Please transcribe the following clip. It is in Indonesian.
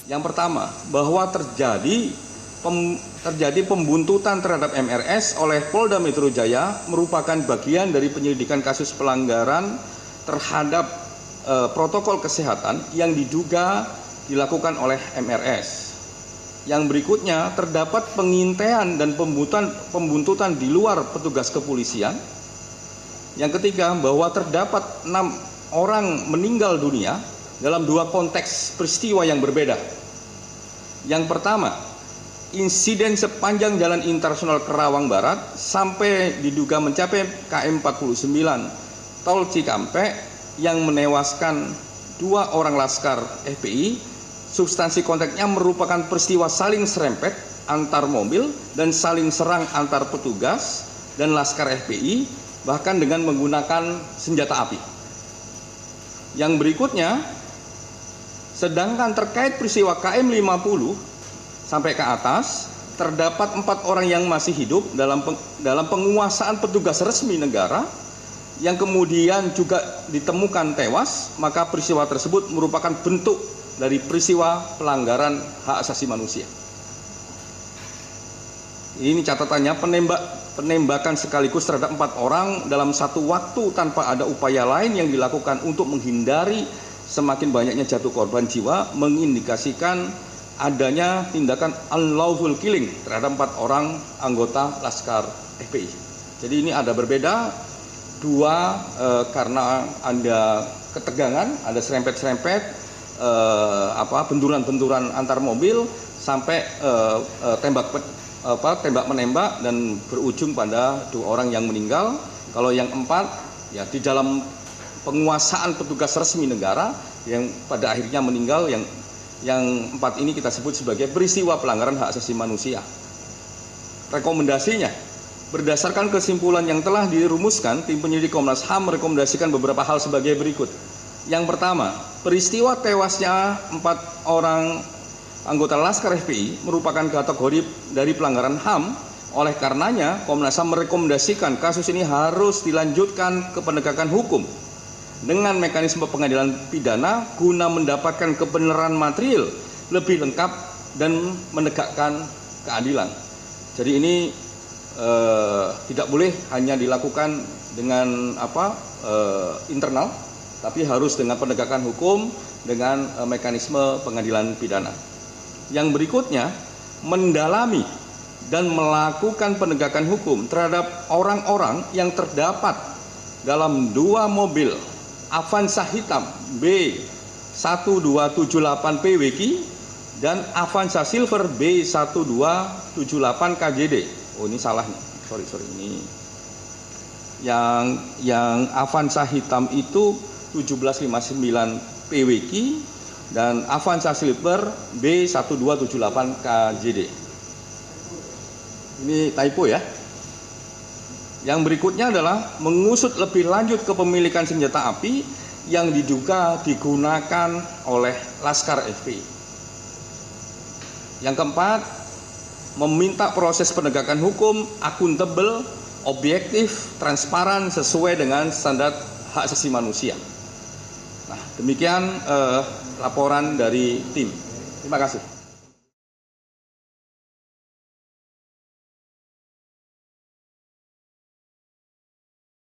Yang pertama, bahwa terjadi pembuntutan terhadap MRS oleh Polda Metro Jaya merupakan bagian dari penyelidikan kasus pelanggaran terhadap protokol kesehatan yang diduga dilakukan oleh MRS. Yang berikutnya, terdapat pengintaian dan pembuntutan di luar petugas kepolisian. Yang ketiga, bahwa terdapat 6 orang meninggal dunia dalam 2 konteks peristiwa yang berbeda. Yang pertama, insiden sepanjang Jalan Internasional Kerawang Barat sampai diduga mencapai KM 49 Tol Cikampek yang menewaskan 2 orang laskar FPI. Substansi konteksnya merupakan peristiwa saling serempet antar mobil dan saling serang antar petugas dan laskar FPI, bahkan dengan menggunakan senjata api. Yang berikutnya, sedangkan terkait peristiwa KM 50 sampai ke atas, terdapat 4 orang yang masih hidup dalam penguasaan petugas resmi negara yang kemudian juga ditemukan tewas, maka peristiwa tersebut merupakan bentuk dari peristiwa pelanggaran hak asasi manusia. Ini catatannya, penembakan sekaligus terhadap 4 orang dalam satu waktu tanpa ada upaya lain yang dilakukan untuk menghindari semakin banyaknya jatuh korban jiwa mengindikasikan adanya tindakan unlawful killing terhadap 4 orang anggota Laskar FPI. Jadi ini ada berbeda, 2 karena ada ketegangan, ada serempet-serempet, benturan-benturan antar mobil sampai tembak menembak dan berujung pada 2 orang yang meninggal. Kalau yang 4 ya di dalam penguasaan petugas resmi negara yang pada akhirnya meninggal. Yang 4 ini kita sebut sebagai peristiwa pelanggaran hak asasi manusia. Rekomendasinya, berdasarkan kesimpulan yang telah dirumuskan, tim penyidik Komnas HAM merekomendasikan beberapa hal sebagai berikut. Yang pertama, peristiwa tewasnya 4 orang anggota Laskar FPI merupakan kategori dari pelanggaran HAM. Oleh karenanya, Komnas HAM merekomendasikan kasus ini harus dilanjutkan ke penegakan hukum dengan mekanisme pengadilan pidana guna mendapatkan kebenaran material lebih lengkap dan menegakkan keadilan. Jadi ini tidak boleh hanya dilakukan dengan internal, tapi harus dengan penegakan hukum dengan mekanisme pengadilan pidana. Yang berikutnya, mendalami dan melakukan penegakan hukum terhadap orang-orang yang terdapat dalam 2 mobil Avanza hitam B1278 PWK dan Avanza Silver B1278 KJD. Oh, ini salah nih. Sorry ini. Yang Avanza hitam itu 1759 PWK dan Avanza Silver B1278 KJD. Ini typo ya. Yang berikutnya adalah mengusut lebih lanjut kepemilikan senjata api yang diduga digunakan oleh Laskar FPI. Yang keempat, meminta proses penegakan hukum akuntabel, objektif, transparan sesuai dengan standar hak asasi manusia. Nah, demikian laporan dari tim. Terima kasih.